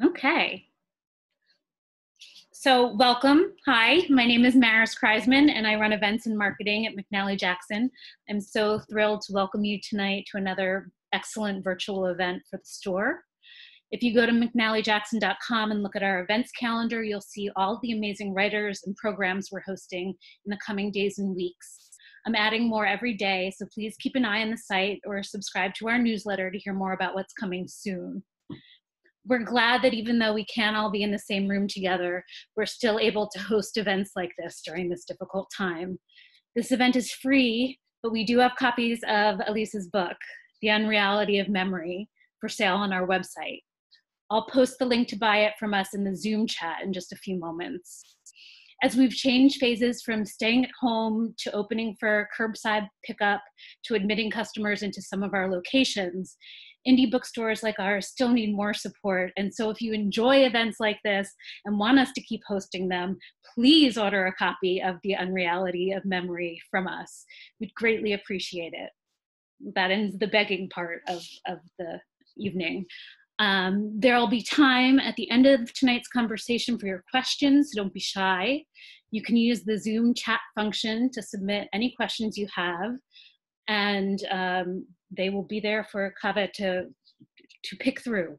Okay. So welcome. Hi, my name is Maris Kreisman and I run events and marketing at McNally Jackson. I'm so thrilled to welcome you tonight to another excellent virtual event for the store. If you go to mcnallyjackson.com and look at our events calendar, you'll see all the amazing writers and programs we're hosting in the coming days and weeks. I'm adding more every day, so please keep an eye on the site or subscribe to our newsletter to hear more about what's coming soon. We're glad that even though we can't all be in the same room together, we're still able to host events like this during this difficult time. This event is free, but we do have copies of Elisa's book, The Unreality of Memory, for sale on our website. I'll post the link to buy it from us in the Zoom chat in just a few moments. As we've changed phases from staying at home to opening for curbside pickup to admitting customers into some of our locations, indie bookstores like ours still need more support. And so if you enjoy events like this and want us to keep hosting them, please order a copy of The Unreality of Memory from us. We'd greatly appreciate it. That ends the begging part of the evening. There'll be time at the end of tonight's conversation for your questions, so don't be shy. You can use the Zoom chat function to submit any questions you have, and they will be there for Kaveh to pick through.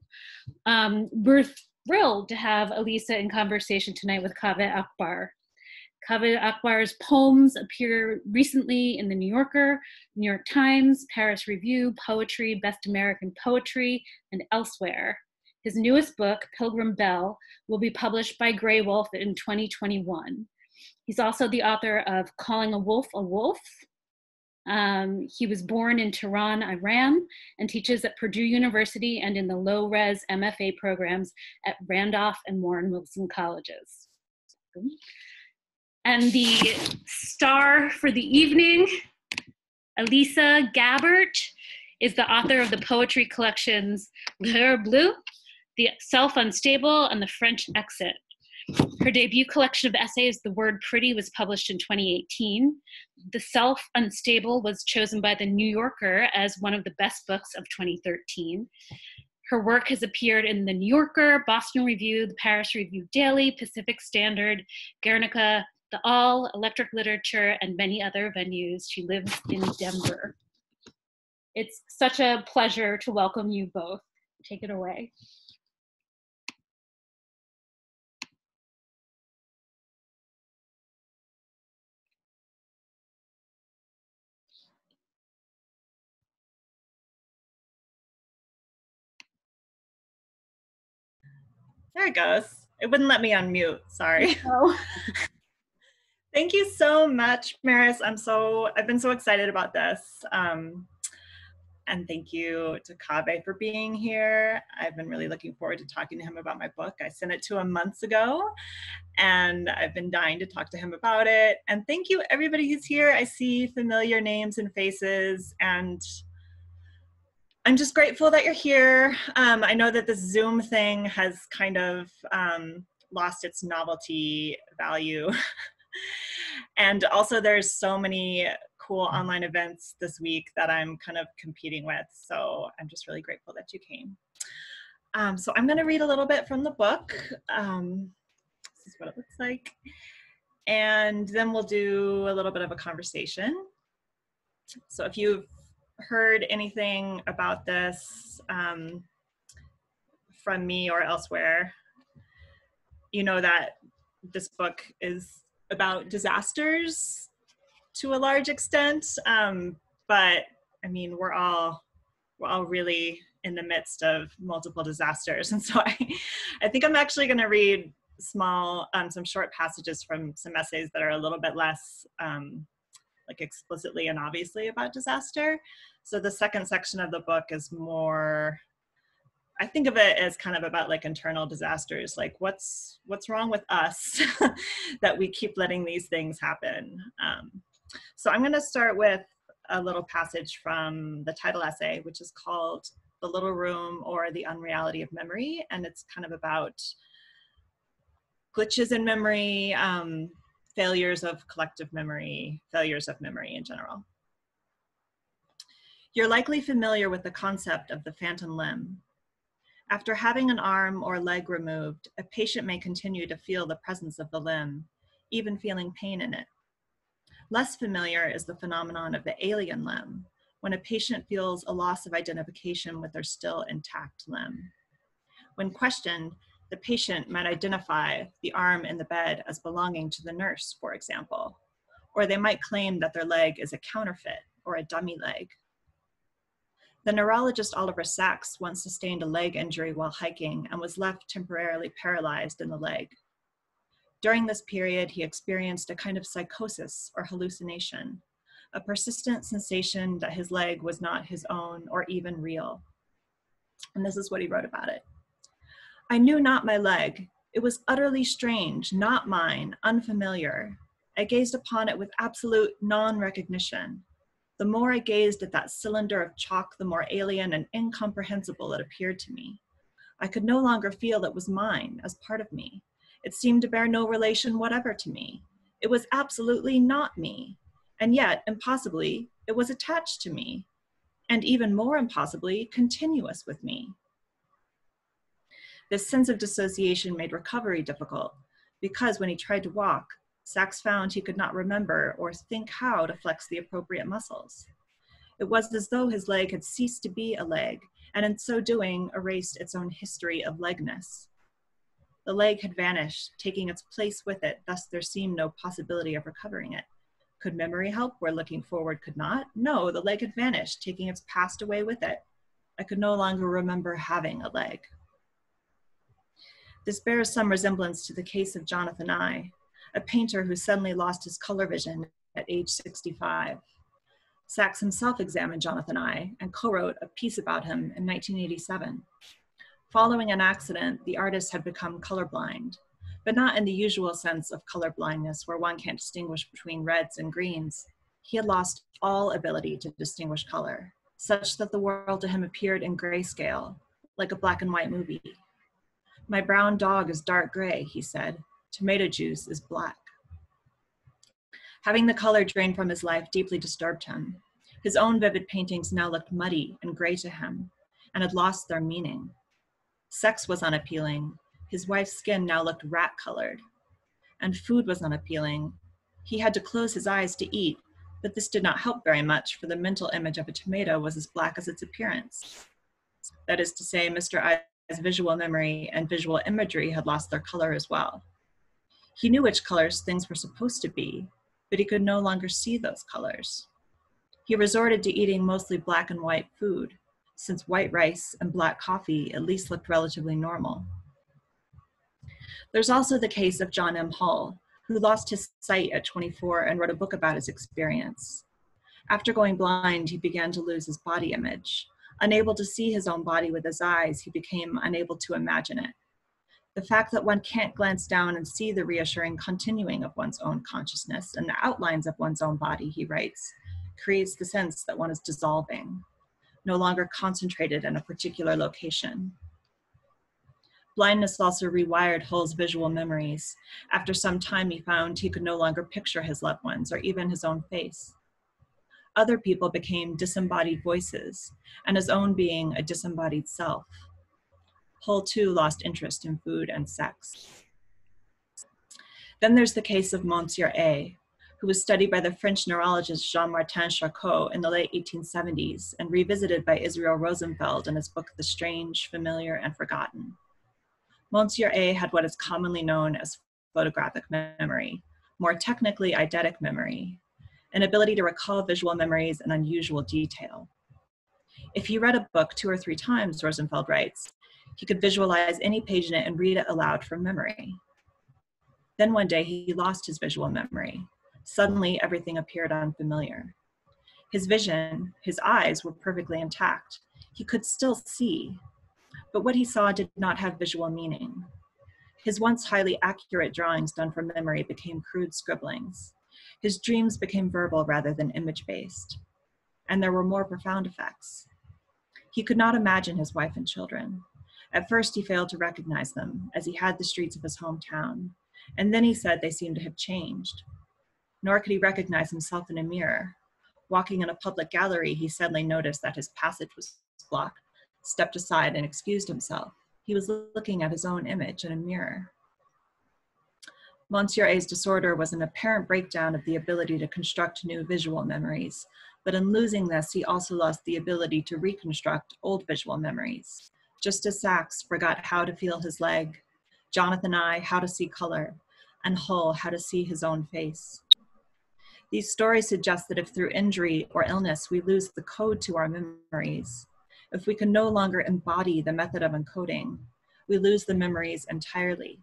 We're thrilled to have Elisa in conversation tonight with Kaveh Akbar. Kaveh Akbar's poems appear recently in the New Yorker, New York Times, Paris Review, Poetry, Best American Poetry, and elsewhere. His newest book, Pilgrim Bell, will be published by Grey Wolf in 2021. He's also the author of Calling a Wolf a Wolf. He was born in Tehran, Iran, and teaches at Purdue University and in the low-res MFA programs at Randolph and Warren Wilson colleges. And the star for the evening, Elisa Gabbert, is the author of the poetry collections L'Heure Bleue, The Self-Unstable, and The French Exit. Her debut collection of essays, The Word Pretty, was published in 2018. The Self-Unstable was chosen by The New Yorker as one of the best books of 2013. Her work has appeared in The New Yorker, Boston Review, the Paris Review Daily, Pacific Standard, Guernica, The All, Electric Literature, and many other venues. She lives in Denver. It's such a pleasure to welcome you both. Take it away. There it goes. It wouldn't let me unmute, sorry. Thank you so much, Maris. I've been so excited about this. And thank you to Kaveh for being here. I've been really looking forward to talking to him about my book. I sent it to him months ago, and I've been dying to talk to him about it. And thank you, everybody who's here. I see familiar names and faces, and I'm just grateful that you're here. I know that this Zoom thing has kind of lost its novelty value. And also there's so many cool online events this week that I'm kind of competing with. So I'm just really grateful that you came. So I'm gonna read a little bit from the book. This is what it looks like. And then we'll do a little bit of a conversation. So if you've heard anything about this from me or elsewhere, you know that this book is about disasters to a large extent, but I mean we're all really in the midst of multiple disasters, and so I think I'm actually going to read some short passages from some essays that are a little bit less like explicitly and obviously about disaster. So the second section of the book is more, I think of it as kind of about like internal disasters, like what's wrong with us that we keep letting these things happen. So I'm going to start with a little passage from the title essay, which is called The Little Room, or The Unreality of Memory. And it's kind of about glitches in memory, failures of collective memory, failures of memory in general. You're likely familiar with the concept of the phantom limb. After having an arm or leg removed, a patient may continue to feel the presence of the limb, even feeling pain in it. Less familiar is the phenomenon of the alien limb, when a patient feels a loss of identification with their still intact limb. When questioned, the patient might identify the arm in the bed as belonging to the nurse, for example, or they might claim that their leg is a counterfeit or a dummy leg. The neurologist Oliver Sacks once sustained a leg injury while hiking and was left temporarily paralyzed in the leg. During this period, he experienced a kind of psychosis or hallucination, a persistent sensation that his leg was not his own or even real. And this is what he wrote about it. I knew not my leg. It was utterly strange, not mine, unfamiliar. I gazed upon it with absolute non-recognition. The more I gazed at that cylinder of chalk, the more alien and incomprehensible it appeared to me. I could no longer feel it was mine, as part of me. It seemed to bear no relation whatever to me. It was absolutely not me. And yet, impossibly, it was attached to me. And even more impossibly, continuous with me. This sense of dissociation made recovery difficult, because when he tried to walk, Sacks found he could not remember or think how to flex the appropriate muscles. It was as though his leg had ceased to be a leg, and in so doing, erased its own history of legness. The leg had vanished, taking its place with it, thus there seemed no possibility of recovering it. Could memory help where looking forward could not? No, the leg had vanished, taking its past away with it. I could no longer remember having a leg. This bears some resemblance to the case of Jonathan I, a painter who suddenly lost his color vision at age 65. Sacks himself examined Jonathan I and co-wrote a piece about him in 1987. Following an accident, the artist had become colorblind, but not in the usual sense of colorblindness where one can't distinguish between reds and greens. He had lost all ability to distinguish color, such that the world to him appeared in grayscale, like a black and white movie. My brown dog is dark gray, he said. Tomato juice is black. Having the color drained from his life deeply disturbed him. His own vivid paintings now looked muddy and gray to him and had lost their meaning. Sex was unappealing. His wife's skin now looked rat-colored. And food was unappealing. He had to close his eyes to eat, but this did not help very much, for the mental image of a tomato was as black as its appearance. That is to say, Mr. I's visual memory and visual imagery had lost their color as well. He knew which colors things were supposed to be, but he could no longer see those colors. He resorted to eating mostly black and white food, since white rice and black coffee at least looked relatively normal. There's also the case of John M. Hull, who lost his sight at 24 and wrote a book about his experience. After going blind, he began to lose his body image. Unable to see his own body with his eyes, he became unable to imagine it. The fact that one can't glance down and see the reassuring continuing of one's own consciousness and the outlines of one's own body, he writes, creates the sense that one is dissolving, no longer concentrated in a particular location. Blindness also rewired Hull's visual memories. After some time, he found he could no longer picture his loved ones or even his own face. Other people became disembodied voices, and his own being a disembodied self. Hull too lost interest in food and sex. Then there's the case of Monsieur A, who was studied by the French neurologist Jean-Martin Charcot in the late 1870s and revisited by Israel Rosenfeld in his book, The Strange, Familiar, and Forgotten. Monsieur A had what is commonly known as photographic memory, more technically eidetic memory, an ability to recall visual memories in unusual detail. If he read a book 2 or 3 times, Rosenfeld writes, he could visualize any page in it and read it aloud from memory. Then one day he lost his visual memory. Suddenly everything appeared unfamiliar. His vision, his eyes were perfectly intact. He could still see, but what he saw did not have visual meaning. His once highly accurate drawings done from memory became crude scribblings. His dreams became verbal rather than image-based, and there were more profound effects. He could not imagine his wife and children. At first he failed to recognize them, as he had the streets of his hometown, and then he said they seemed to have changed. Nor could he recognize himself in a mirror. Walking in a public gallery, he suddenly noticed that his passage was blocked. stepped aside and excused himself. He was looking at his own image in a mirror. Monsieur A's disorder was an apparent breakdown of the ability to construct new visual memories, but in losing this, he also lost the ability to reconstruct old visual memories. Just as Sachs forgot how to feel his leg, Jonathan I how to see color, and Hull how to see his own face. These stories suggest that if through injury or illness we lose the code to our memories, if we can no longer embody the method of encoding, we lose the memories entirely.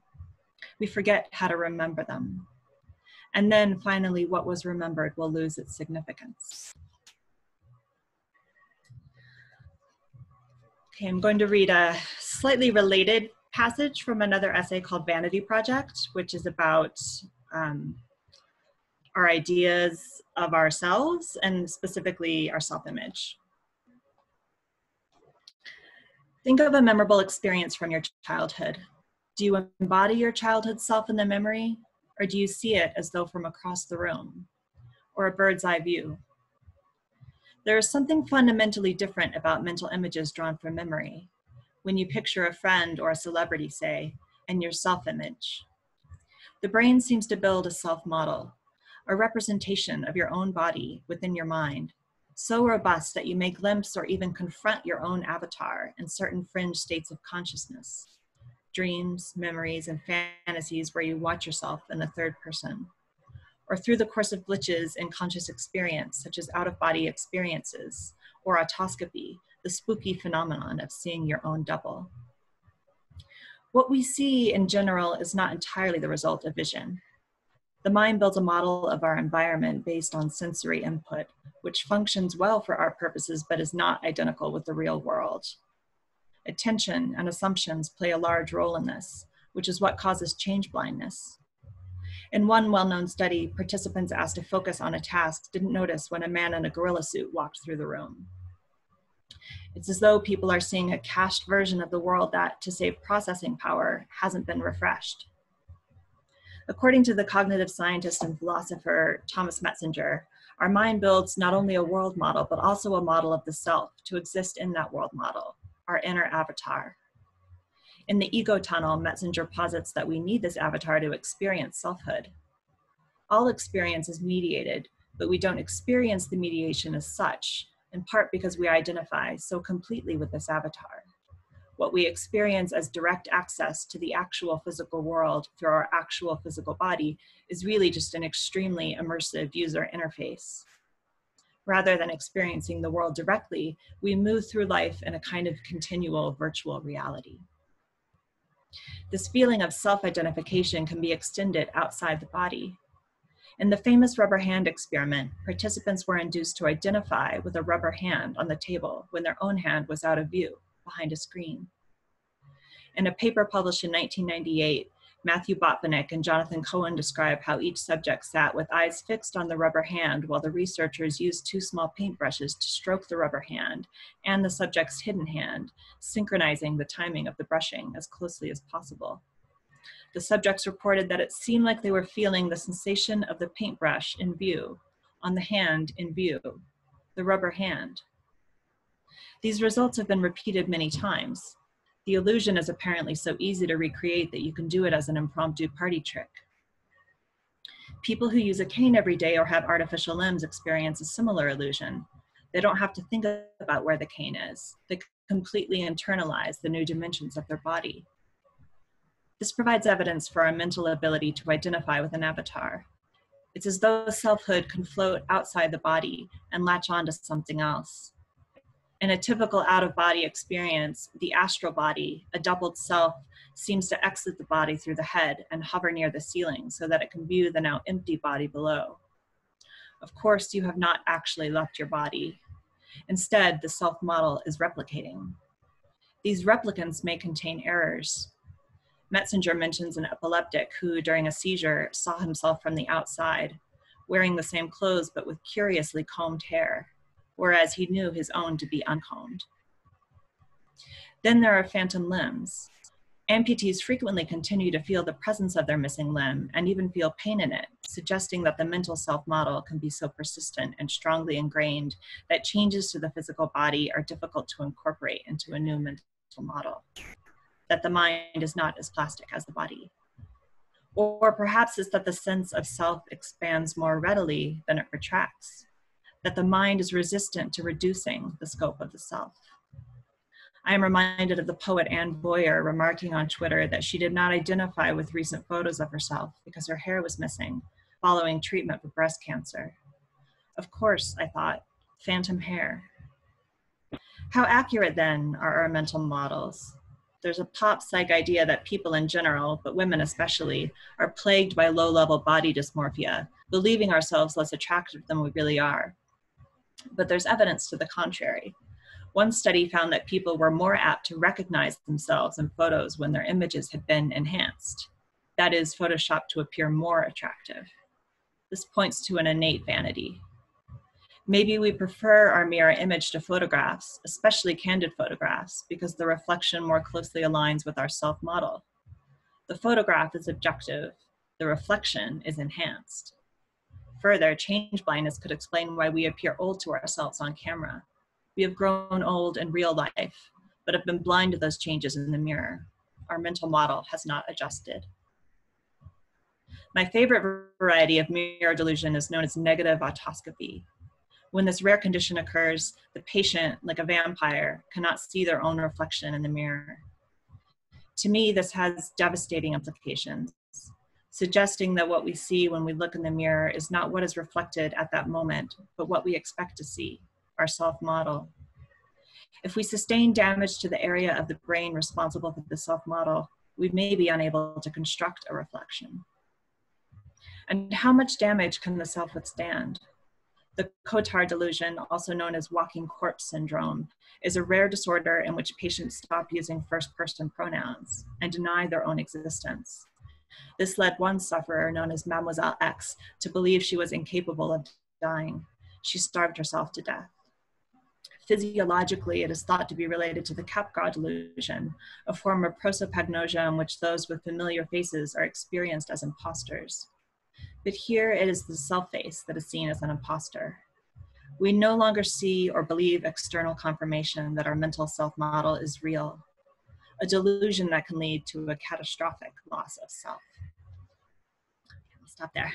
We forget how to remember them. And then finally, what was remembered will lose its significance. Okay, I'm going to read a slightly related passage from another essay called Vanity Project, which is about our ideas of ourselves and specifically our self-image. Think of a memorable experience from your childhood. Do you embody your childhood self in the memory, or do you see it as though from across the room, or a bird's eye view? There is something fundamentally different about mental images drawn from memory. When you picture a friend or a celebrity, say, and your self-image. The brain seems to build a self-model, a representation of your own body within your mind, so robust that you may glimpse or even confront your own avatar in certain fringe states of consciousness. Dreams, memories, and fantasies where you watch yourself in the third person, or through the course of glitches in conscious experience, such as out-of-body experiences, or autoscopy, the spooky phenomenon of seeing your own double. What we see in general is not entirely the result of vision. The mind builds a model of our environment based on sensory input, which functions well for our purposes, but is not identical with the real world. Attention and assumptions play a large role in this, which is what causes change blindness. In one well-known study, participants asked to focus on a task didn't notice when a man in a gorilla suit walked through the room. It's as though people are seeing a cached version of the world that, to save processing power, hasn't been refreshed. According to the cognitive scientist and philosopher Thomas Metzinger, our mind builds not only a world model, but also a model of the self to exist in that world model, our inner avatar. In the ego tunnel, Metzinger posits that we need this avatar to experience selfhood. All experience is mediated, but we don't experience the mediation as such, in part because we identify so completely with this avatar. What we experience as direct access to the actual physical world through our actual physical body is really just an extremely immersive user interface. Rather than experiencing the world directly, we move through life in a kind of continual virtual reality. This feeling of self-identification can be extended outside the body. In the famous rubber hand experiment, participants were induced to identify with a rubber hand on the table when their own hand was out of view behind a screen. In a paper published in 1998, Matthew Botvinnik and Jonathan Cohen describe how each subject sat with eyes fixed on the rubber hand while the researchers used two small paintbrushes to stroke the rubber hand and the subject's hidden hand, synchronizing the timing of the brushing as closely as possible. The subjects reported that it seemed like they were feeling the sensation of the paintbrush in view, on the hand in view, the rubber hand. These results have been repeated many times. The illusion is apparently so easy to recreate that you can do it as an impromptu party trick. People who use a cane every day or have artificial limbs experience a similar illusion. They don't have to think about where the cane is. They completely internalize the new dimensions of their body. This provides evidence for our mental ability to identify with an avatar. It's as though selfhood can float outside the body and latch onto something else. In a typical out-of-body experience, the astral body, a doubled self, seems to exit the body through the head and hover near the ceiling so that it can view the now empty body below. Of course, you have not actually left your body. Instead, the self-model is replicating. These replicants may contain errors. Metzinger mentions an epileptic who, during a seizure, saw himself from the outside, wearing the same clothes but with curiously combed hair, whereas he knew his own to be uncombed. Then there are phantom limbs. Amputees frequently continue to feel the presence of their missing limb and even feel pain in it, suggesting that the mental self-model can be so persistent and strongly ingrained that changes to the physical body are difficult to incorporate into a new mental model, that the mind is not as plastic as the body. Or perhaps it's that the sense of self expands more readily than it retracts, that the mind is resistant to reducing the scope of the self. I am reminded of the poet Anne Boyer remarking on Twitter that she did not identify with recent photos of herself because her hair was missing following treatment for breast cancer. Of course, I thought, phantom hair. How accurate then are our mental models? There's a pop psych idea that people in general, but women especially, are plagued by low-level body dysmorphia, believing ourselves less attractive than we really are. But there's evidence to the contrary. One study found that people were more apt to recognize themselves in photos when their images had been enhanced. That is, photoshopped to appear more attractive. This points to an innate vanity. Maybe we prefer our mirror image to photographs, especially candid photographs, because the reflection more closely aligns with our self-model. The photograph is objective, the reflection is enhanced. Further, change blindness could explain why we appear old to ourselves on camera. We have grown old in real life, but have been blind to those changes in the mirror. Our mental model has not adjusted. My favorite variety of mirror delusion is known as negative autoscopy. When this rare condition occurs, the patient, like a vampire, cannot see their own reflection in the mirror. To me, this has devastating implications, suggesting that what we see when we look in the mirror is not what is reflected at that moment, but what we expect to see, our self-model. If we sustain damage to the area of the brain responsible for the self-model, we may be unable to construct a reflection. And how much damage can the self withstand? The Cotard delusion, also known as walking corpse syndrome, is a rare disorder in which patients stop using first-person pronouns and deny their own existence. This led one sufferer, known as Mademoiselle X, to believe she was incapable of dying. She starved herself to death. Physiologically, it is thought to be related to the Capgras delusion, a form of prosopagnosia in which those with familiar faces are experienced as imposters. But here it is the self-face that is seen as an imposter. We no longer see or believe external confirmation that our mental self-model is real, a delusion that can lead to a catastrophic loss of self. I'll stop there.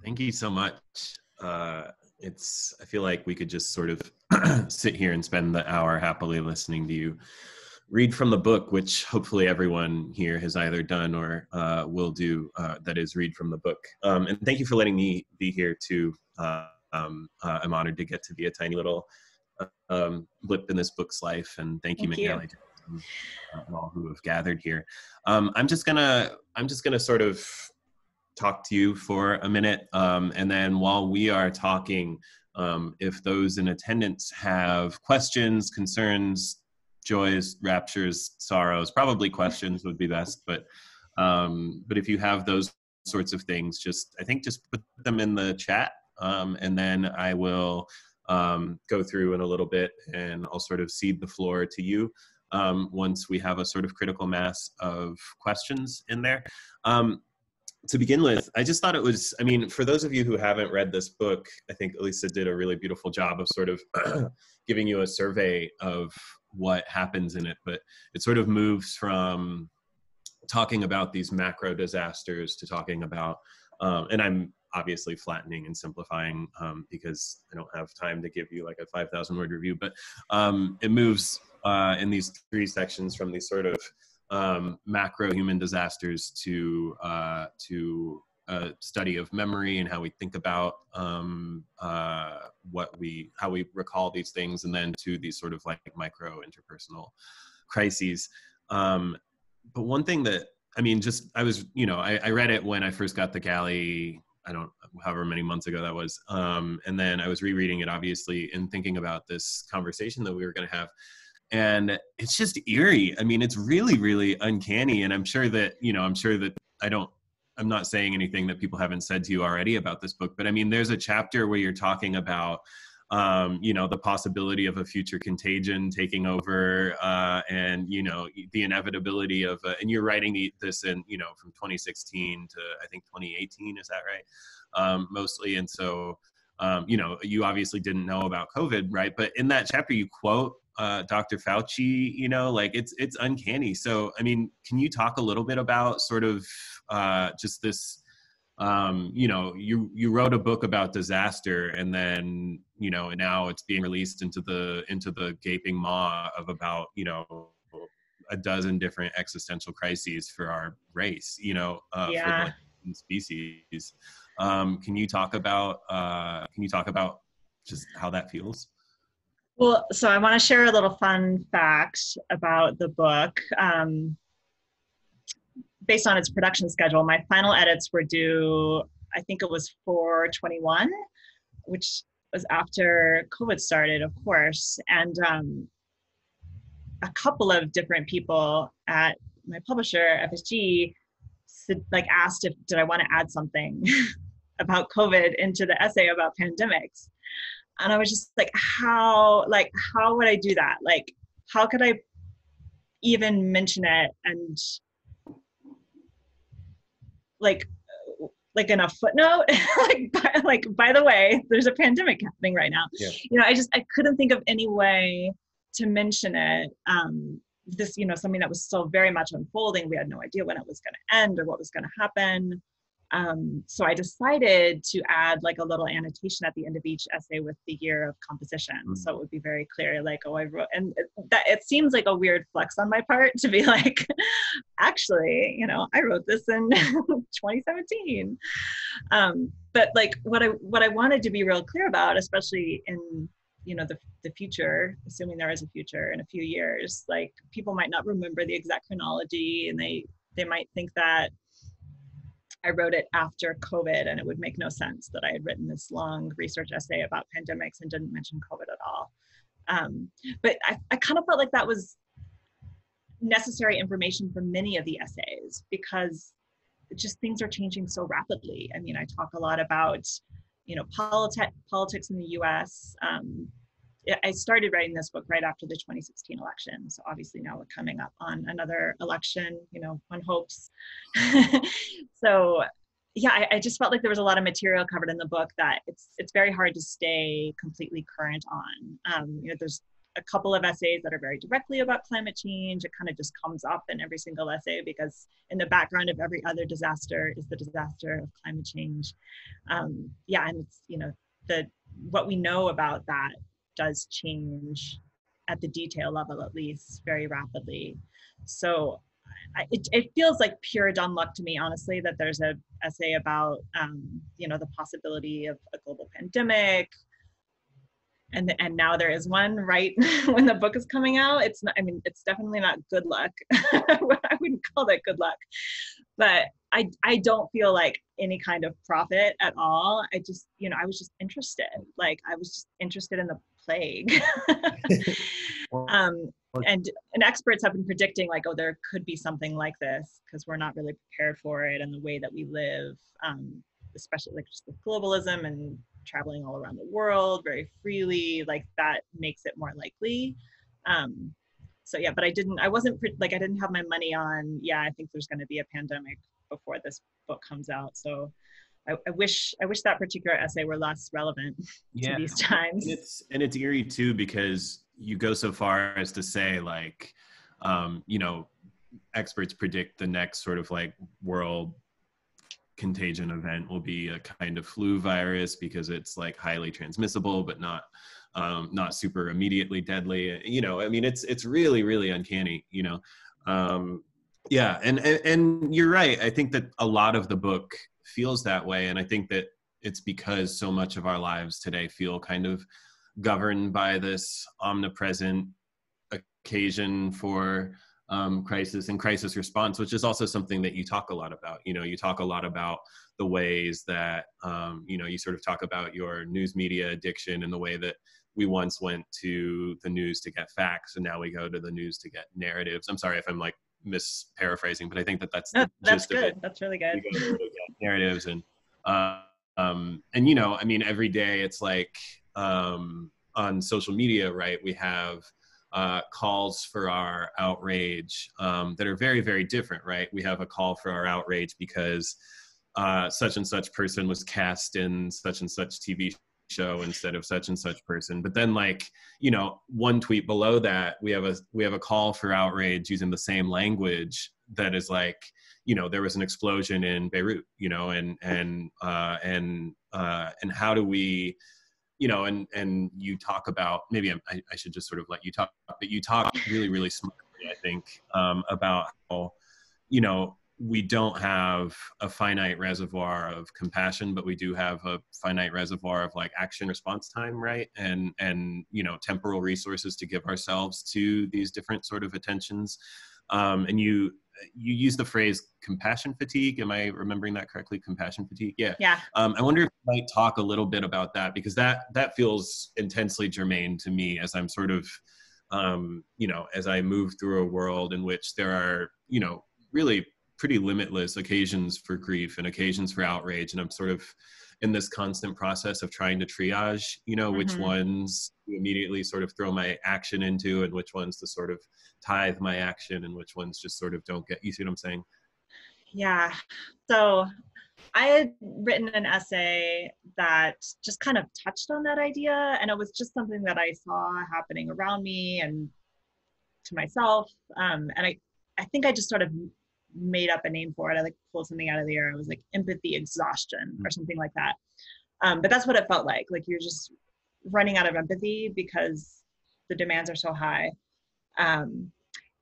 Thank you so much. I feel like we could just sort of sit here and spend the hour happily listening to you read from the book, which hopefully everyone here has either done or will do, that is read from the book. And thank you for letting me be here too. I'm honored to get to be a tiny little blip in this book's life. And thank you, McNally, and all who have gathered here. I'm just gonna sort of talk to you for a minute. And then while we are talking, if those in attendance have questions, concerns, joys, raptures, sorrows, probably questions would be best, but if you have those sorts of things, just put them in the chat, and then I will go through in a little bit, and I'll sort of cede the floor to you once we have a sort of critical mass of questions in there. To begin with, I just thought it was, I mean, for those of you who haven't read this book, I think Elisa did a really beautiful job of sort of giving you a survey of what happens in it, but it sort of moves from talking about these macro disasters to talking about, and I'm obviously flattening and simplifying because I don't have time to give you like a 5,000 word review, but it moves in these three sections from these sort of macro human disasters to a study of memory and how we think about how we recall these things, and then to these sort of like micro interpersonal crises. But one thing that, I mean, just, I was, I read it when I first got the galley, however many months ago that was. And then I was rereading it, obviously, and thinking about this conversation that we were going to have. And it's just eerie. I mean, it's really, really uncanny. And I'm sure that I'm not saying anything that people haven't said to you already about this book, but I mean, there's a chapter where you're talking about you know, the possibility of a future contagion taking over, and, you know, the inevitability of, and you're writing this in, you know, from 2016 to I think 2018, is that right? Mostly. And so, you know, you obviously didn't know about COVID, right? But in that chapter, you quote Dr. Fauci, you know, like it's uncanny. So, I mean, can you talk a little bit about sort of just this, you know, you wrote a book about disaster, and then, you know, and now it's being released into the gaping maw of about, you know, a dozen different existential crises for our race, you know, for the species. Can you talk about just how that feels? Well, so I want to share a little fun fact about the book. Based on its production schedule, my final edits were due, I think it was 4/21, which was after COVID started, of course. And a couple of different people at my publisher, FSG, like asked if did I want to add something about COVID into the essay about pandemics. And I was just like, how would I do that? Like, how could I even mention it? And like in a footnote, by the way, there's a pandemic happening right now. Yeah. You know, I couldn't think of any way to mention it. This, you know, something that was still very much unfolding. We had no idea when it was going to end or what was going to happen. So I decided to add like a little annotation at the end of each essay with the year of composition. Mm-hmm. So it would be very clear, like, oh, I wrote, and that it seems like a weird flex on my part to be like, actually, you know, I wrote this in 2017. But like what I wanted to be real clear about, especially in, you know, the future, assuming there is a future in a few years, like people might not remember the exact chronology, and they might think that I wrote it after COVID, and it would make no sense that I had written this long research essay about pandemics and didn't mention COVID at all. But I kind of felt like that was necessary information for many of the essays, because just things are changing so rapidly. I mean, I talk a lot about, you know, politics in the US. I started writing this book right after the 2016 election. So obviously now we're coming up on another election, you know, one hopes. So yeah, I just felt like there was a lot of material covered in the book that it's very hard to stay completely current on. You know, there's a couple of essays that are very directly about climate change. It kind of just comes up in every single essay, because in the background of every other disaster is the disaster of climate change. Yeah, and it's, you know, what we know about that does change at the detail level, at least, very rapidly. So it feels like pure dumb luck to me, honestly, that there's an essay about, you know, the possibility of a global pandemic. And now there is one right when the book is coming out. It's not, I mean, it's definitely not good luck. I wouldn't call that good luck. But I don't feel like any kind of profit at all. I just, you know, I was just interested. Like, I was just interested in the plague. And experts have been predicting, like, oh, there could be something like this, because we're not really prepared for it, and the way that we live, especially like just with globalism and traveling all around the world very freely, like that makes it more likely. So yeah, but I didn't have my money on, yeah, I think there's going to be a pandemic before this book comes out. So I wish that particular essay were less relevant to these times. And it's eerie too, because you go so far as to say, like, you know, experts predict the next sort of like world contagion event will be a kind of flu virus, because it's like highly transmissible, but not super immediately deadly. You know, I mean, it's really, really uncanny, you know? Yeah. And you're right. I think that a lot of the book feels that way. And I think that it's because so much of our lives today feel kind of governed by this omnipresent occasion for crisis and crisis response, which is also something that you talk a lot about. You know, you talk a lot about the ways that, you know, you sort of talk about your news media addiction and the way that we once went to the news to get facts, and now we go to the news to get narratives. I'm sorry if I'm like misparaphrasing, but I think that's the gist good. of it. That's really good. We go to get narratives, and you know, I mean, every day it's like, on social media, right, we have calls for our outrage that are very, very different, right? We have a call for our outrage because such and such person was cast in such and such TV show instead of such and such person. But then, like, you know, one tweet below that, we have a call for outrage using the same language that is like, you know, there was an explosion in Beirut, you know, and how do we, you know, and you talk about, maybe I should just sort of let you talk, but you talk really, really smartly, I think, about how, you know, we don't have a finite reservoir of compassion, but we do have a finite reservoir of like action response time, right? And you know, temporal resources to give ourselves to these different sort of attentions. And you use the phrase compassion fatigue. Am I remembering that correctly? Compassion fatigue? Yeah. Yeah. I wonder if you might talk a little bit about that, because that feels intensely germane to me as I'm sort of, you know, as I move through a world in which there are, you know, really pretty limitless occasions for grief and occasions for outrage. And I'm sort of in this constant process of trying to triage, you know, which ones to immediately sort of throw my action into and which ones to sort of tithe my action and which ones just sort of don't get, you see what I'm saying? Yeah. So I had written an essay that just kind of touched on that idea. And it was just something that I saw happening around me and to myself. And I think I just sort of made up a name for it. I like pulled something out of the air. It was like empathy exhaustion or something like that. But that's what it felt like you're just running out of empathy because the demands are so high. And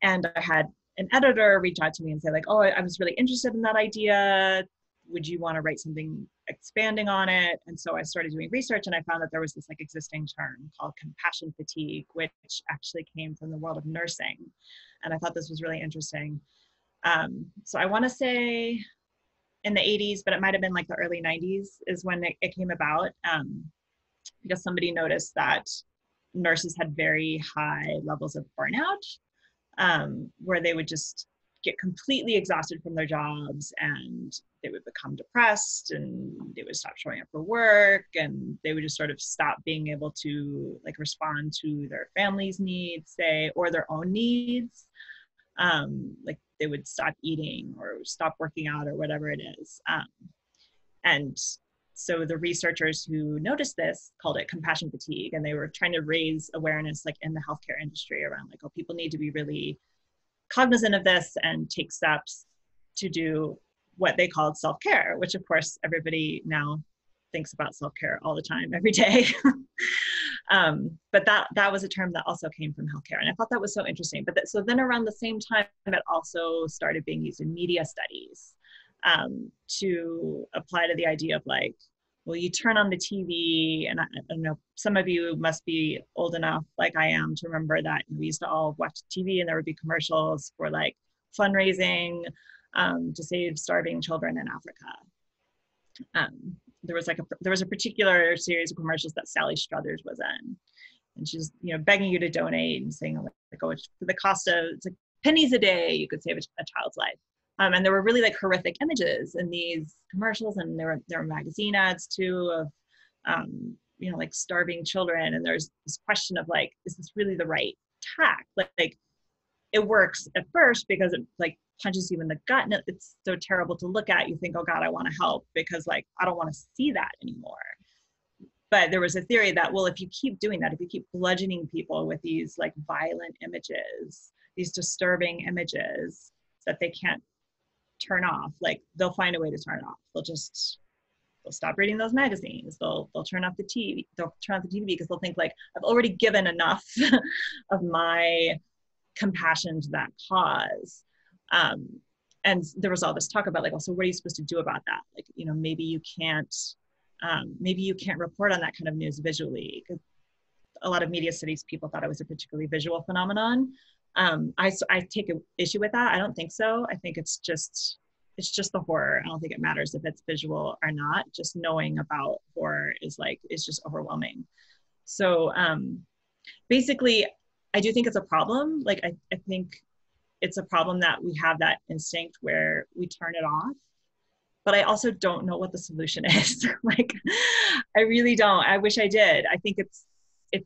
I had an editor reach out to me and say like, oh, I was really interested in that idea. Would you want to write something expanding on it? And so I started doing research and I found that there was this like existing term called compassion fatigue, which actually came from the world of nursing. And I thought this was really interesting. So I want to say in the 80s, but it might've been like the early 90s is when it came about, because somebody noticed that nurses had very high levels of burnout, where they would just get completely exhausted from their jobs and they would become depressed and they would stop showing up for work and they would just sort of stop being able to like respond to their family's needs, say, or their own needs. Like they would stop eating or stop working out or whatever it is. And so the researchers who noticed this called it compassion fatigue, and they were trying to raise awareness like in the healthcare industry around like, oh, people need to be really cognizant of this and take steps to do what they called self-care, which of course everybody now thinks about self-care all the time, every day. But that was a term that also came from healthcare. And I thought that was so interesting. But so then around the same time, it also started being used in media studies to apply to the idea of like, well, you turn on the TV, and I don't know, some of you must be old enough like I am to remember that we used to all watch TV and there would be commercials for like fundraising to save starving children in Africa. There was a particular series of commercials that Sally Struthers was in, and she's, you know, begging you to donate and saying like, oh, for the cost of it's like pennies a day, you could save a child's life. And there were really like horrific images in these commercials, and there were magazine ads too of, you know, like starving children. And there's this question of like, is this really the right tack? Like it works at first because it like punches you in the gut and it's so terrible to look at. You think, oh God, I want to help because like, I don't want to see that anymore. But there was a theory that, well, if you keep doing that, if you keep bludgeoning people with these like violent images, these disturbing images that they can't turn off, like they'll find a way to turn it off. They'll stop reading those magazines. They'll turn off the TV. They'll turn off the TV because they'll think like, I've already given enough of my compassion to that cause. And there was all this talk about like, also, what are you supposed to do about that? Like, you know, maybe you can't report on that kind of news visually, because a lot of media studies people thought it was a particularly visual phenomenon. I take an issue with that. I don't think so. I think it's just the horror. I don't think it matters if it's visual or not. Just knowing about horror is just overwhelming. So basically, I do think it's a problem. Like, I think it's a problem that we have that instinct where we turn it off. But I also don't know what the solution is. Like, I really don't. I wish I did. I think it's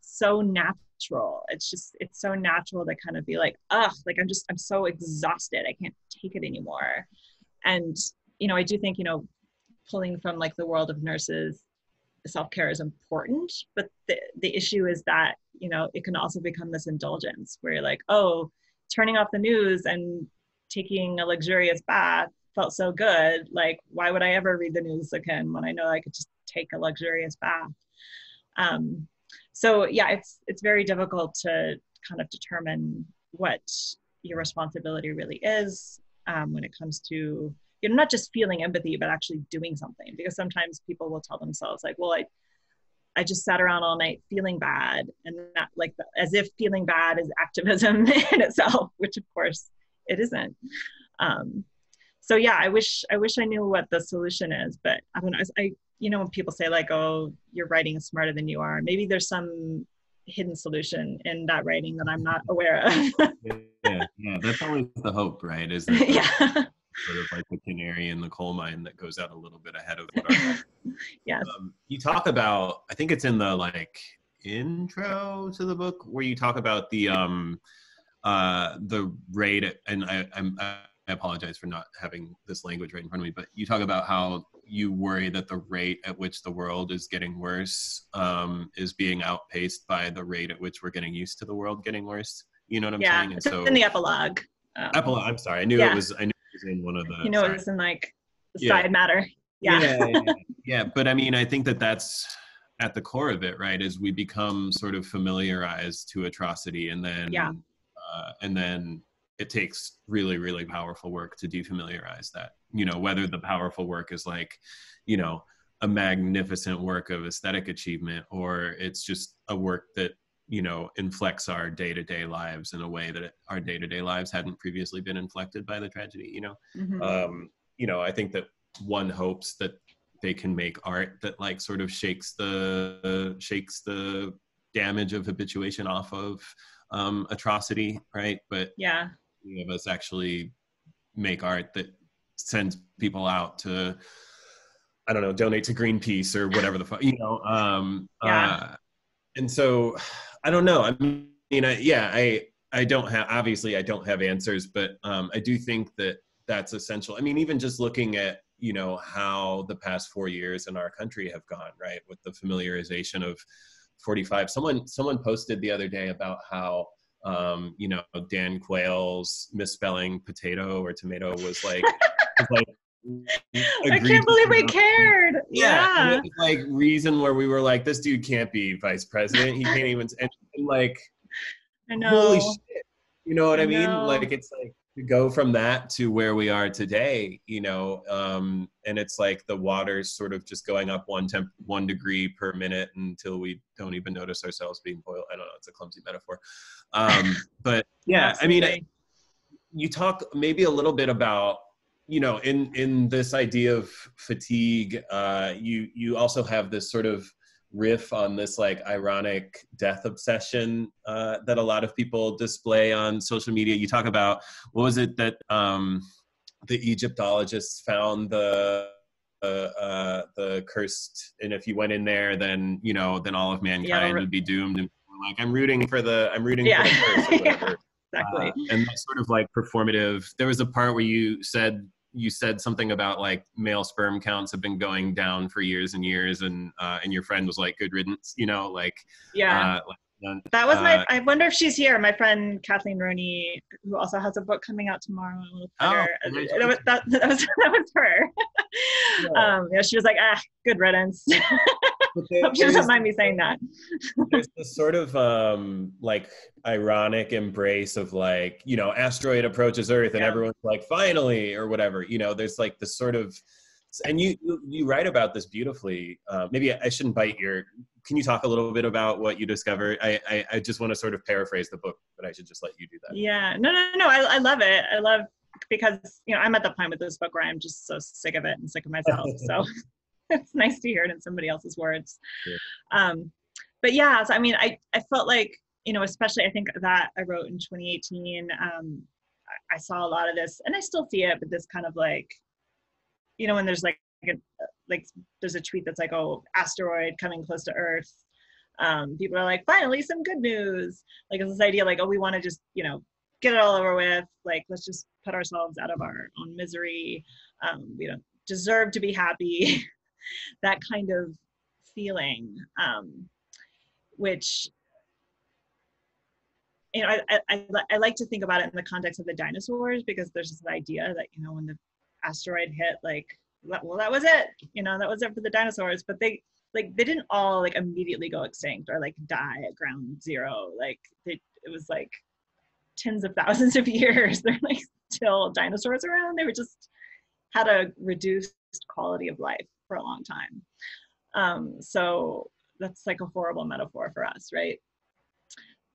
so natural. It's so natural to kind of be like, ugh, like I'm so exhausted. I can't take it anymore. And, I do think, pulling from like the world of nurses, self-care is important, but the issue is that, it can also become this indulgence where you're like, oh, turning off the news and taking a luxurious bath felt so good. Like, why would I ever read the news again when I know I could just take a luxurious bath? So yeah, it's very difficult to kind of determine what your responsibility really is when it comes to, not just feeling empathy, but actually doing something. Because sometimes people will tell themselves like, well, I just sat around all night feeling bad, and that, like, as if feeling bad is activism in itself, which of course it isn't. So yeah, I wish I knew what the solution is, but I don't know. When people say like, oh, your writing is smarter than you are, maybe there's some hidden solution in that writing that I'm not aware of. yeah, that's always the hope, right? Is that yeah, sort of like the canary in the coal mine that goes out a little bit ahead of what our yes. You talk about, I think it's in the like intro to the book where you talk about the rate, and I apologize for not having this language right in front of me, but you talk about how you worry that the rate at which the world is getting worse is being outpaced by the rate at which we're getting used to the world getting worse. You know what I'm saying? And it's in the epilogue. Epilogue. I'm sorry. I knew it was in one of the. It was in like the side matter. Yeah. But I mean, I think that's at the core of it, right? Is we become sort of familiarized to atrocity, and then it takes really, really powerful work to defamiliarize that. Whether the powerful work is like, a magnificent work of aesthetic achievement, or it's just a work that, inflects our day-to-day lives in a way that our day-to-day lives hadn't previously been inflected by the tragedy. Mm-hmm. I think that one hopes that they can make art that like sort of shakes the damage of habituation off of atrocity, right? But many of us actually make art that sends people out to, I don't know, donate to Greenpeace or whatever the fuck, and so I don't know. I mean, I don't have answers, but I do think that that's essential. I mean, even just looking at, how the past 4 years in our country have gone, right? With the familiarization of 45. Someone posted the other day about how, Dan Quayle's misspelling potato or tomato was like, I can't believe we cared. Yeah. It was like reason where we were like, this dude can't be vice president. He can't even, and like, I know. Holy shit. You know what I mean? Like, it's like to go from that to where we are today, and it's like the water's sort of just going up 1 degree per minute until we don't even notice ourselves being boiled. I don't know. It's a clumsy metaphor. But yeah, Absolutely. I mean, you talk maybe a little bit about, in this idea of fatigue, you also have this sort of riff on this like ironic death obsession that a lot of people display on social media. You talk about, what was it that the Egyptologists found the cursed, and if you went in there, then then all of mankind would be doomed. And like, I'm rooting for the curse or whatever. Exactly. And that's sort of like performative. There was a part where you said something about like male sperm counts have been going down for years and years, and your friend was like, good riddance, that was I wonder if she's here, my friend Kathleen Roney, who also has a book coming out tomorrow. That was her. She was like, good riddance. Hope she doesn't mind me saying that. There's this sort of like ironic embrace of like, asteroid approaches Earth and everyone's like, finally, or whatever. There's like this sort of, and you write about this beautifully. Maybe I shouldn't bite your. Can you talk a little bit about what you discovered? I just want to sort of paraphrase the book, but I should just let you do that. Yeah, no. I love it. I love, because I'm at the point with this book where I'm just so sick of it and sick of myself. So it's nice to hear it in somebody else's words. Yeah. But yeah, so I mean, I felt like, especially I think that I wrote in 2018, I saw a lot of this, and I still see it, but this kind of like, when there's like like there's a tweet that's like, oh, asteroid coming close to Earth. People are like, finally some good news. Like it's this idea like, oh, we want to just, you know, get it all over with. Like, let's just put ourselves out of our own misery. We don't deserve to be happy. That kind of feeling, which, you know, I like to think about it in the context of the dinosaurs, because there's this idea that, you know, when the asteroid hit, like, well, that was it, you know, that was it for the dinosaurs. But they didn't all like immediately go extinct or like die at ground zero. Like it was like tens of thousands of years. They're like still dinosaurs around. They were just had a reduced quality of life for a long time. So that's like a horrible metaphor for us, right?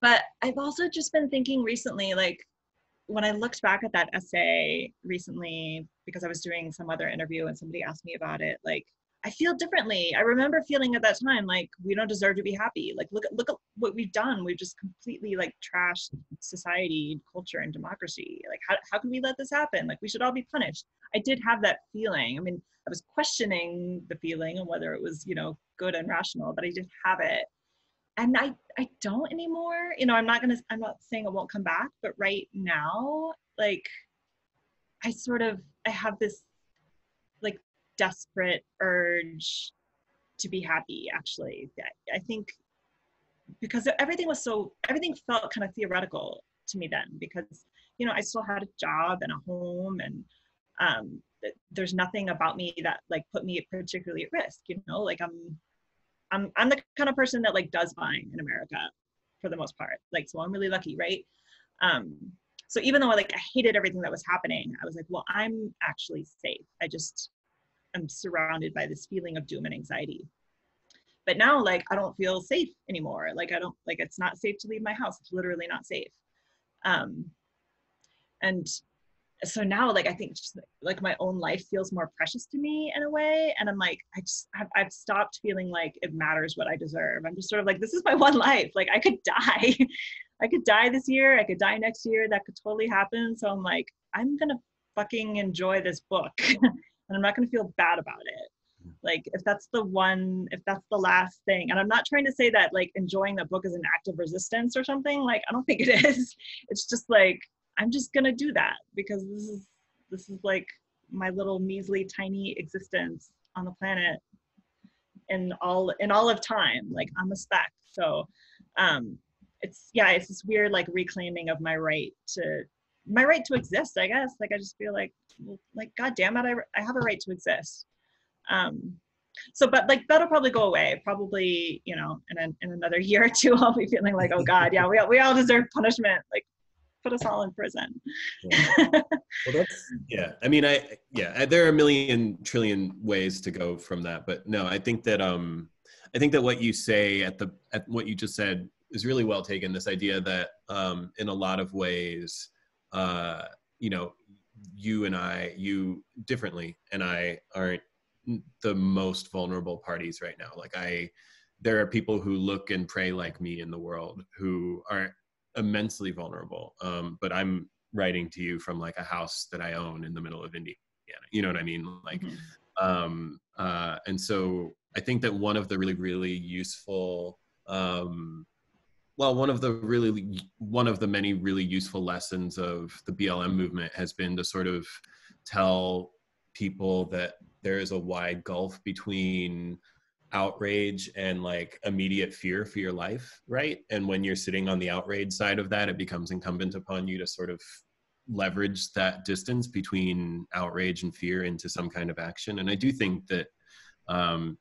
But I've also just been thinking recently, like when I looked back at that essay recently, because I was doing some other interview and somebody asked me about it, like I feel differently. I remember feeling at that time like we don't deserve to be happy. Like look at what we've done. We've just completely like trashed society, culture, and democracy. Like how can we let this happen? Like we should all be punished. I did have that feeling. I mean, I was questioning the feeling and whether it was, you know, good and rational, but I did have it. And I don't anymore. You know, I'm not saying it won't come back, but right now, like I have this like desperate urge to be happy, actually. I think because everything felt kind of theoretical to me then, because, you know, I still had a job and a home, and there's nothing about me that like put me particularly at risk, you know, like I'm the kind of person that like does fine in America for the most part. Like, so I'm really lucky, right? So even though I hated everything that was happening, I was like, well, I'm actually safe. I'm surrounded by this feeling of doom and anxiety. But now, like, I don't feel safe anymore. Like, it's not safe to leave my house. It's literally not safe. And so now, like, I think just like my own life feels more precious to me in a way. And I'm like, I've stopped feeling like it matters what I deserve. I'm just sort of like, this is my one life. Like I could die. I could die this year. I could die next year. That could totally happen. So I'm like, I'm going to fucking enjoy this book and I'm not going to feel bad about it. Like if that's the last thing. And I'm not trying to say that like enjoying the book is an act of resistance or something. Like, I don't think it is. It's just like, I'm just gonna do that because this is like my little measly tiny existence on the planet in all of time. Like I'm a speck. So it's this weird like reclaiming of my right to exist, I guess. Like I just feel like God damn it, I have a right to exist. So but like that'll probably go away. Probably, you know, in another year or two I'll be feeling like, oh God, yeah, we all deserve punishment. Like put us all in prison. Yeah. Well, that's, yeah. I mean, there are a million trillion ways to go from that, but no, I think that what you say at what you just said is really well taken. This idea that in a lot of ways, you know, you differently, and I aren't the most vulnerable parties right now. Like there are people who look and pray like me in the world who are immensely vulnerable, but I'm writing to you from like a house that I own in the middle of Indiana, you know what I mean? Like and so I think that one of the really, really useful one of the many really useful lessons of the BLM movement has been to sort of tell people that there is a wide gulf between outrage and like immediate fear for your life, right? And when you're sitting on the outrage side of that, it becomes incumbent upon you to sort of leverage that distance between outrage and fear into some kind of action. And I do think that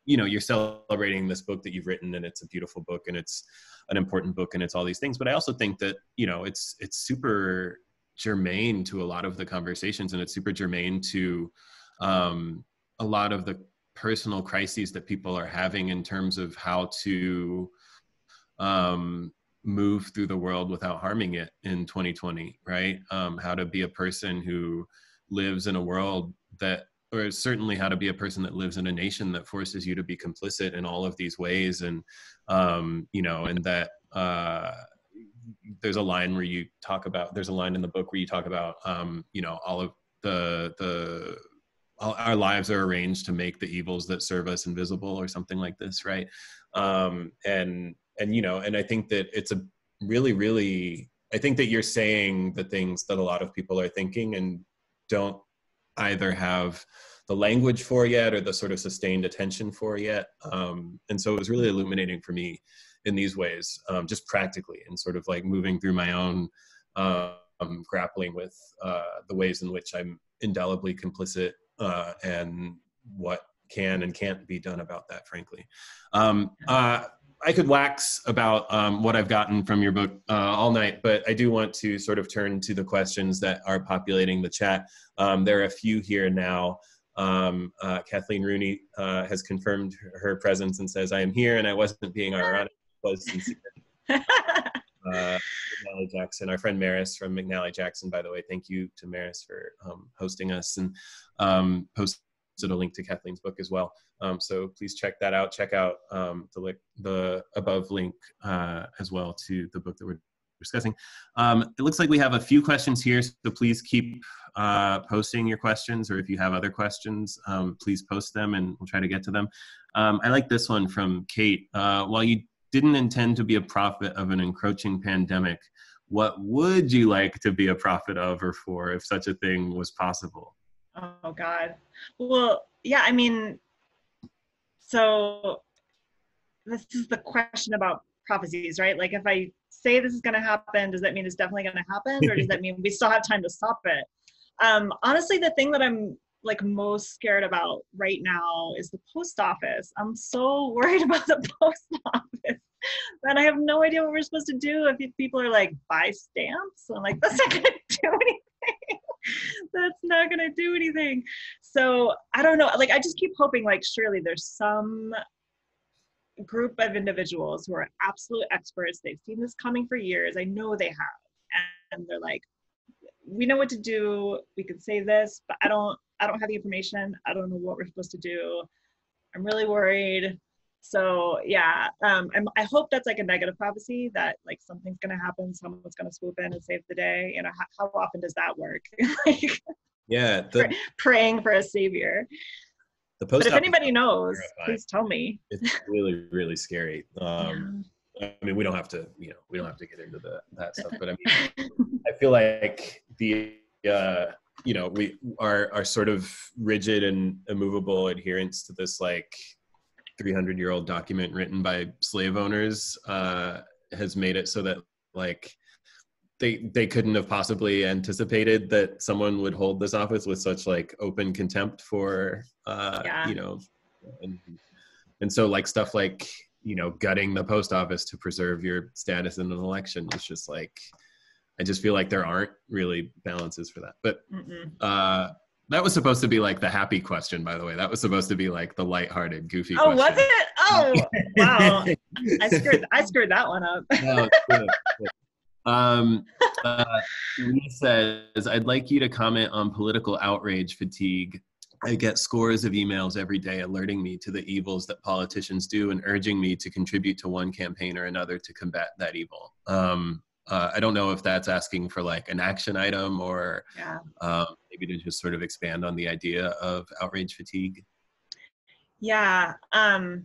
you know, you're celebrating this book that you've written, and it's a beautiful book, and it's an important book, and it's all these things. But I also think that, you know, it's super germane to a lot of the conversations, and it's super germane to a lot of the personal crises that people are having in terms of how to move through the world without harming it in 2020, right? How to be a person who lives in a world that, or certainly how to be a person that lives in a nation that forces you to be complicit in all of these ways. And, you know, and that there's a line in the book where you talk about, you know, all our lives are arranged to make the evils that serve us invisible, or something like this, right? And I think that it's a really, I think that you're saying the things that a lot of people are thinking and don't either have the language for yet, or the sort of sustained attention for yet. And so it was really illuminating for me in these ways, just practically, and sort of like moving through my own grappling with the ways in which I'm indelibly complicit, and what can and can't be done about that, frankly. I could wax about what I've gotten from your book all night, but I do want to sort of turn to the questions that are populating the chat. There are a few here now. Kathleen Rooney has confirmed her presence and says, "I am here, and I wasn't being ironic, I was sincere." McNally Jackson, our friend Maris from McNally Jackson, by the way, thank you to Maris for hosting us, and posted a link to Kathleen's book as well. So please check that out. Check out the above link as well to the book that we're discussing. It looks like we have a few questions here, so please keep posting your questions, or if you have other questions, please post them and we'll try to get to them. I like this one from Kate. While you didn't intend to be a prophet of an encroaching pandemic, what would you like to be a prophet of or for, if such a thing was possible? Oh God. Well, yeah, I mean, so this is the question about prophecies, right? Like, if I say this is going to happen, does that mean it's definitely going to happen, or does that mean we still have time to stop it? Honestly, the thing that I'm like most scared about right now is the post office. I'm so worried about the post office that I have no idea what we're supposed to do if people are like, buy stamps. I'm like, that's not going to do anything. That's not going to do anything. So I don't know. Like, I just keep hoping, like, surely there's some group of individuals who are absolute experts. They've seen this coming for years. I know they have. And they're like, we know what to do. We can say this, but I don't have the information. I don't know what we're supposed to do. I'm really worried. So yeah, I hope that's like a negative prophecy, that like something's going to happen. Someone's going to swoop in and save the day. You know, how often does that work? Like, yeah. Praying for a savior. But if anybody knows, please tell me. It's really, really scary. I mean, we don't have to, we don't have to get into that stuff, but I mean, I feel like we are sort of rigid and immovable adherence to this like 300-year-old document written by slave owners has made it so that like they couldn't have possibly anticipated that someone would hold this office with such like open contempt for and so like stuff like gutting the post office to preserve your status in an election is just like, I just feel like there aren't really balances for that. But that was supposed to be like the happy question, by the way. That was supposed to be like the lighthearted, goofy question. Oh, was it? Oh, wow. I screwed that one up. No, it's good. Lee says, I'd like you to comment on political outrage fatigue. I get scores of emails every day alerting me to the evils that politicians do and urging me to contribute to one campaign or another to combat that evil. I don't know if that's asking for like an action item or maybe to just sort of expand on the idea of outrage fatigue. Yeah, I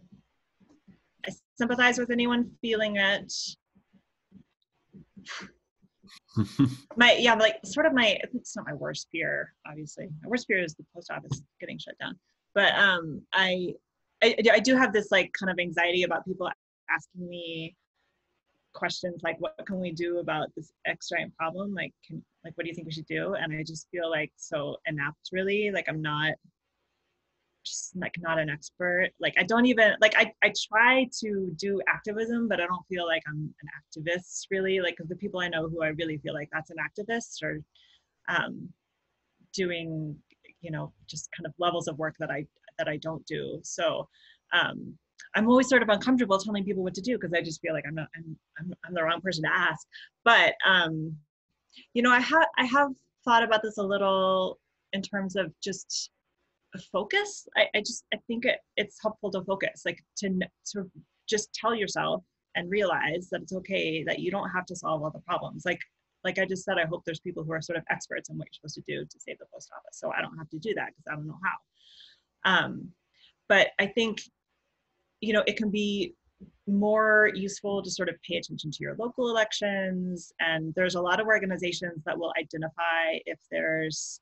sympathize with anyone feeling it. It's not my worst fear, obviously. My worst fear is the post office getting shut down. But I do have this like kind of anxiety about people asking me questions like, what can we do about this X giant problem? Like, what do you think we should do? And I just feel like so inept, really. Like, I'm not an expert. Like, I don't even like, I try to do activism, but I don't feel like I'm an activist really. Like, because the people I know who I really feel like that's an activist are doing, just kind of levels of work that I don't do. So I'm always sort of uncomfortable telling people what to do because I just feel like I'm the wrong person to ask. But I have thought about this a little in terms of just focus. I think it's helpful to focus, like to just tell yourself and realize that it's okay, that you don't have to solve all the problems. Like, like I just said, I hope there's people who are sort of experts in what you're supposed to do to save the post office. So I don't have to do that because I don't know how. But I think, you know, it can be more useful to sort of pay attention to your local elections. And there's a lot of organizations that will identify if there's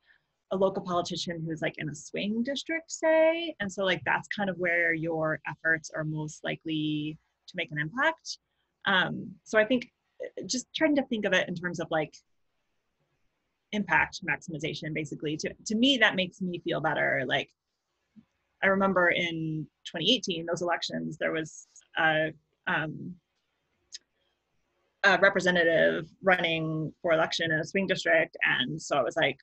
a local politician who's like in a swing district, say. And so like, that's kind of where your efforts are most likely to make an impact. So I think just trying to think of it in terms of like impact maximization, basically. To me, that makes me feel better. Like, I remember in 2018, those elections, there was a representative running for election in a swing district. And so it was like,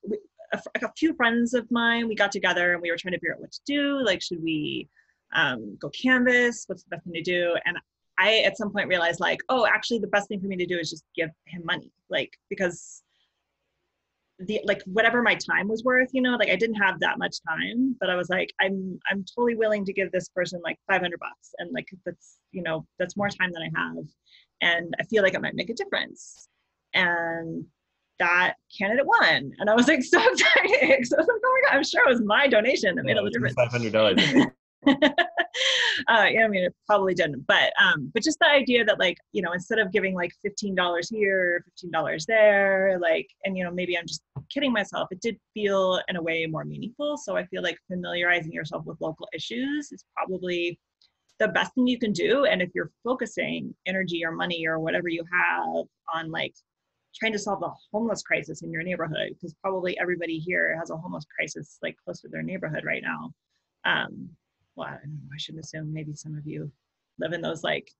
a few friends of mine, we got together and we were trying to figure out what to do. Like, should we go canvass? What's the best thing to do? And I, at some point, realized like, oh, actually the best thing for me to do is just give him money. Like, because like whatever my time was worth, you know, like I didn't have that much time, but I was like, I'm totally willing to give this person like $500, and like that's, you know, that's more time than I have, and I feel like it might make a difference. And that candidate won, and I was like so excited. So I was like, oh my God, I'm sure it was my donation that made all the difference. $500. Yeah, I mean, it probably didn't, but just the idea that like, you know, instead of giving like $15 here, $15 there, like, and you know, maybe I'm just kidding myself, it did feel in a way more meaningful. So I feel like familiarizing yourself with local issues is probably the best thing you can do. And if you're focusing energy or money or whatever you have on like trying to solve the homeless crisis in your neighborhood, because probably everybody here has a homeless crisis like close to their neighborhood right now. Well, I don't know, I should assume maybe some of you live in those, like,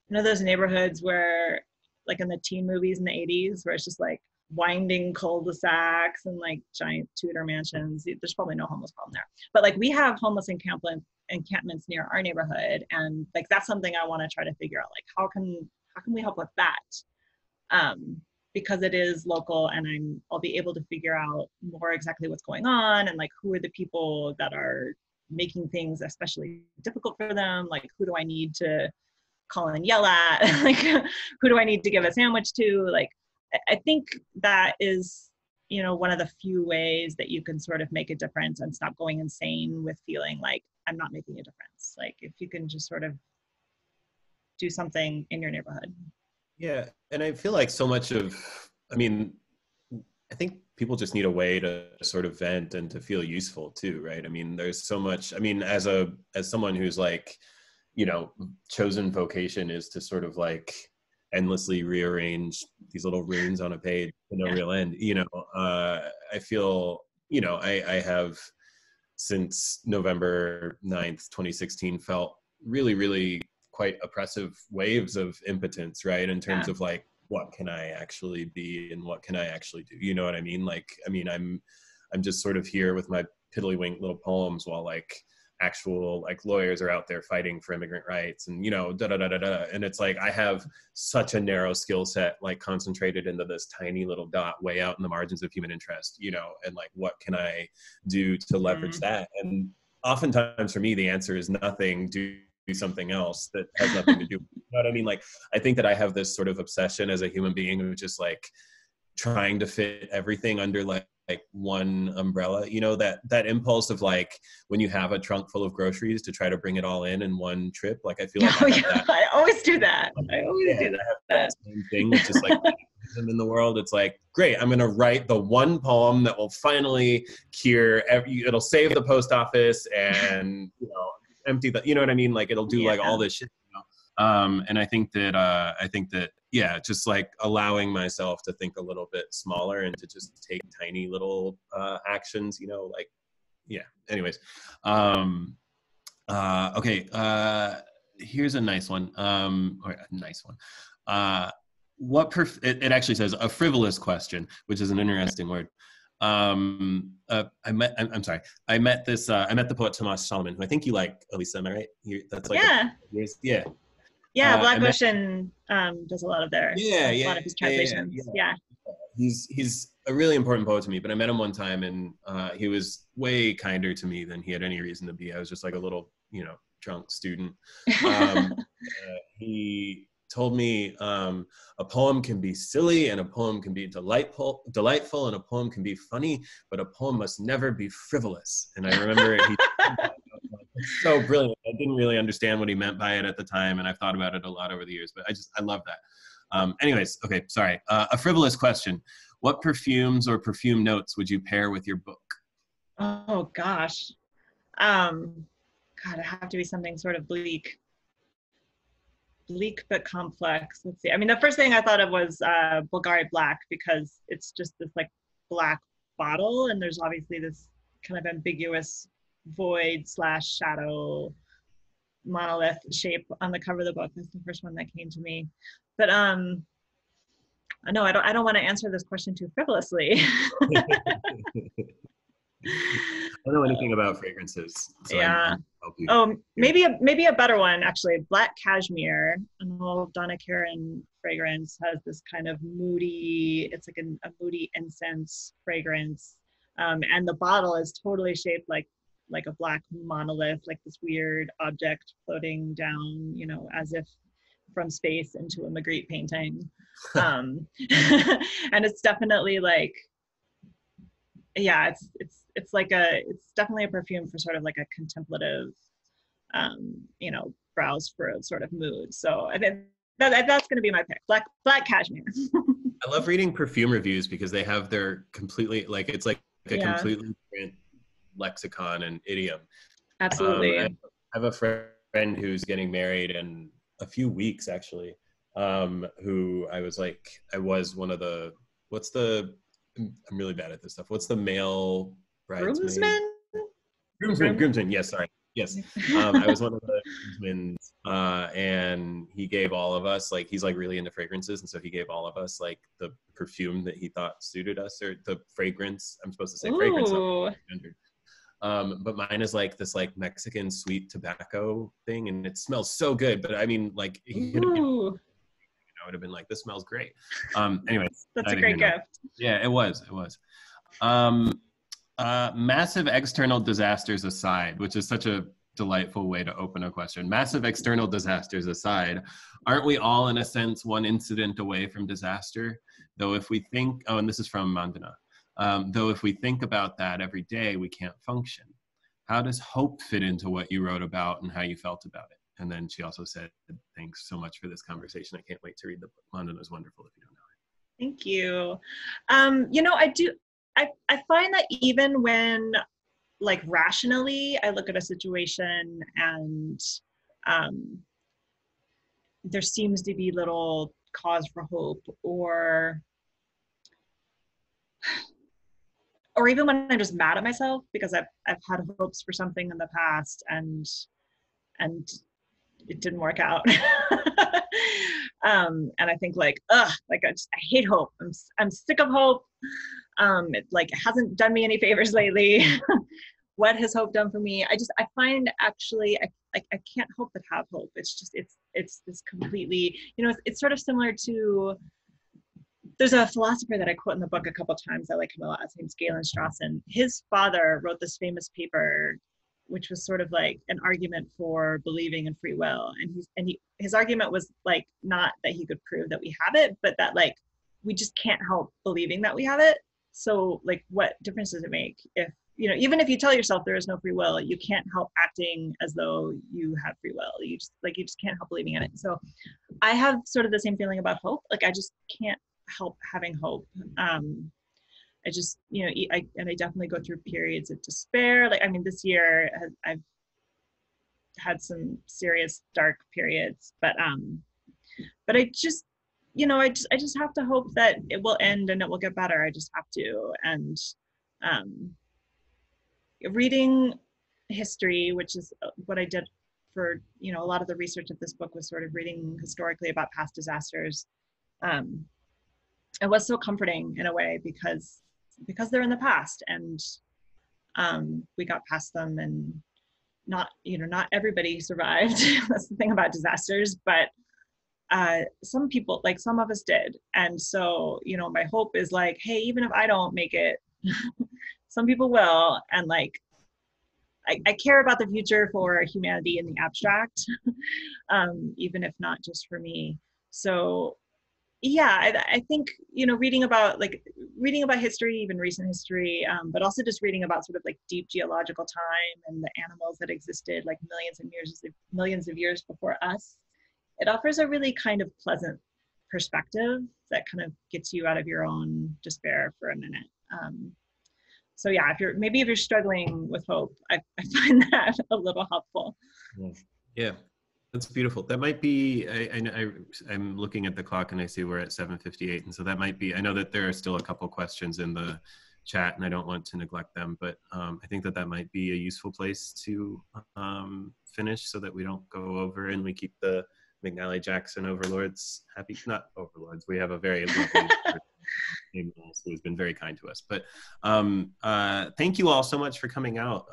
you know, those neighborhoods where, like in the teen movies in the 80s, where it's just like winding cul-de-sacs and like giant Tudor mansions. There's probably no homeless problem there. But like we have homeless encampments near our neighborhood. And like, that's something I want to try to figure out. Like, how can we help with that? Because it is local, and I'll be able to figure out more exactly what's going on and like who are the people that are making things especially difficult for them. Like, who do I need to call and yell at? Like, who do I need to give a sandwich to? Like, I think that is, you know, one of the few ways that you can sort of make a difference and stop going insane with feeling like I'm not making a difference. Like, if you can just sort of do something in your neighborhood. Yeah, and I feel like so much of, I mean, I think people just need a way to sort of vent and to feel useful too, right? I mean, there's so much, I mean, as someone who's like, you know, chosen vocation is to sort of like endlessly rearrange these little runes on a page to no real end, you know, I feel, you know, I have since November 9th, 2016 felt really, really quite oppressive waves of impotence, right? In terms of like, what can I actually be and what can I actually do? You know what I mean? Like, I mean, I'm just sort of here with my piddlywink little poems while like actual like lawyers are out there fighting for immigrant rights and, you know, da da da da da. And it's like, I have such a narrow skill set, like concentrated into this tiny little dot way out in the margins of human interest, you know, and like, what can I do to leverage that? And oftentimes for me, the answer is nothing. Do something else that has nothing to do. You know what I mean? Like, I think that I have this sort of obsession as a human being of just like trying to fit everything under like one umbrella, you know, that impulse of like when you have a trunk full of groceries to try to bring it all in one trip. Like, I feel like I always do that. I always do that. That same thing, which is like in the world. It's like, great, I'm going to write the one poem that will finally cure it'll save the post office and, you know, empty the, you know what I mean? Like, it'll do like all this shit, you know? And I think that, yeah, just like allowing myself to think a little bit smaller and to just take tiny little actions, you know, like, yeah. Anyways, okay. Here's a nice one. Or a nice one. It actually says a frivolous question, which is an interesting word. I met the poet Tomas Solomon, who I think you like, Elisa, am I right? That's like Black Ocean does a lot of a lot of his translations. He's a really important poet to me, but I met him one time and he was way kinder to me than he had any reason to be. I was just like a little, you know, drunk student. He told me a poem can be silly and a poem can be delightful and a poem can be funny, but a poem must never be frivolous. And I remember it's so brilliant. I didn't really understand what he meant by it at the time, and I've thought about it a lot over the years, but I love that. Anyways, okay, sorry. A frivolous question. What perfumes or perfume notes would you pair with your book? Oh gosh. God, it have to be something sort of bleak but complex. Let's see. I mean, the first thing I thought of was Bulgari Black, because it's just this like black bottle, and there's obviously this kind of ambiguous void / shadow monolith shape on the cover of the book. That's the first one that came to me. But no, I don't want to answer this question too frivolously. I don't know anything about fragrances. So yeah. Oh, maybe a better one, actually. Black Cashmere, an old Donna Karan fragrance, has this kind of moody, it's like a moody incense fragrance. And the bottle is totally shaped like a black monolith, like this weird object floating down, you know, as if from space into a Magritte painting. And it's definitely like, yeah, it's definitely a perfume for sort of like a contemplative, you know, browse for a sort of mood. So I think that's going to be my pick. Black Cashmere. I love reading perfume reviews because they have their completely, like, it's like a completely different lexicon and idiom. Absolutely. I have a friend who's getting married in a few weeks, actually, who I was one of the, I'm really bad at this stuff. What's the male bridesmaid? Groomsmen. Yes, sorry. Yes. I was one of the groomsmen, and he gave all of us, like, he's like really into fragrances. And so he gave all of us like the perfume that he thought suited us, or the fragrance. I'm supposed to say fragrance. But mine is like this like Mexican sweet tobacco thing. And it smells so good. But I mean, like, he could have been, I would have been like, this smells great. Anyway, that's a great gift. Yeah, it was. Massive external disasters aside, which is such a delightful way to open a question. Massive external disasters aside, aren't we all in a sense one incident away from disaster? Though if we think, and this is from Mandana, though if we think about that every day, we can't function. How does hope fit into what you wrote about and how you felt about it? And then she also said, thanks so much for this conversation. I can't wait to read the book. Mandana is wonderful if you don't know it. Thank you. You know, I find that even when, like, rationally, I look at a situation and there seems to be little cause for hope, or even when I'm just mad at myself because I've had hopes for something in the past and it didn't work out. And I think like, I hate hope. I'm sick of hope. It hasn't done me any favors lately. What has hope done for me? I find actually, I can't help but have hope. It's just, it's this completely, you know, it's sort of similar to, there's a philosopher that I quote in the book a couple of times. I like him a lot. His name's Galen Strawson. His father wrote this famous paper, which was sort of like an argument for believing in free will. And his argument was like, not that he could prove that we have it, but that like, we just can't help believing that we have it. So like, what difference does it make if, you know, even if you tell yourself there is no free will, you can't help acting as though you have free will. You just can't help believing in it. So I have sort of the same feeling about hope. Like, I just can't help having hope. I just, you know, I definitely go through periods of despair. Like, I mean, this year I've had some serious dark periods, but I just, you know, I just have to hope that it will end and it will get better. I just have to. And reading history, which is what I did for, you know, a lot of the research of this book was sort of reading historically about past disasters. It was so comforting in a way because they're in the past, and we got past them, and not everybody survived. That's the thing about disasters, but some people, like some of us did. And so, you know, my hope is like, hey, even if I don't make it, some people will. And like, I care about the future for humanity in the abstract, even if not just for me. So yeah, I think, you know, reading about history, even recent history, but also just reading about sort of like deep geological time and the animals that existed like millions of years before us, it offers a really kind of pleasant perspective that kind of gets you out of your own despair for a minute. So yeah, if you're struggling with hope, I find that a little helpful. Yeah, that's beautiful. That might be, I'm looking at the clock and I see we're at 7:58. And so that might be, I know that there are still a couple questions in the chat and I don't want to neglect them, but I think that might be a useful place to finish so that we don't go over and we keep the McNally Jackson overlords happy. Not overlords, we have a very lovely who has been very kind to us. But thank you all so much for coming out.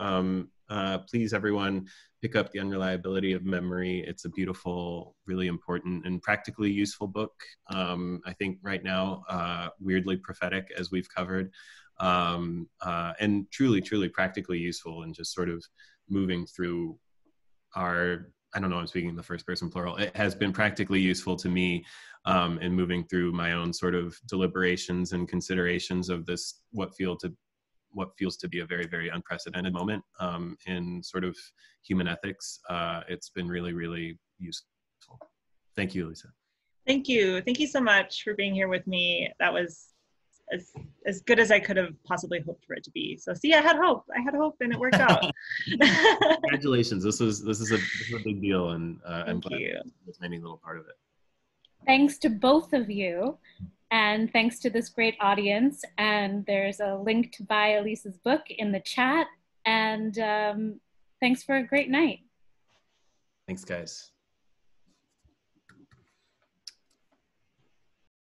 Please, everyone, pick up The Unreliability of Memory. It's a beautiful, really important, and practically useful book. I think right now, weirdly prophetic, as we've covered, and truly, truly practically useful, and just sort of moving through our, I don't know, I'm speaking in the first person plural. It has been practically useful to me in moving through my own sort of deliberations and considerations of this, what feels to be a very, very unprecedented moment in sort of human ethics. It's been really, really useful. Thank you, Elisa. Thank you. Thank you so much for being here with me. That was as good as I could have possibly hoped for it to be. So see, I had hope and it worked out. Congratulations. This is a big deal, and I'm glad you. it's a tiny little part of it. Thanks to both of you, and thanks to this great audience. And there's a link to buy Elisa's book in the chat. And thanks for a great night. Thanks, guys.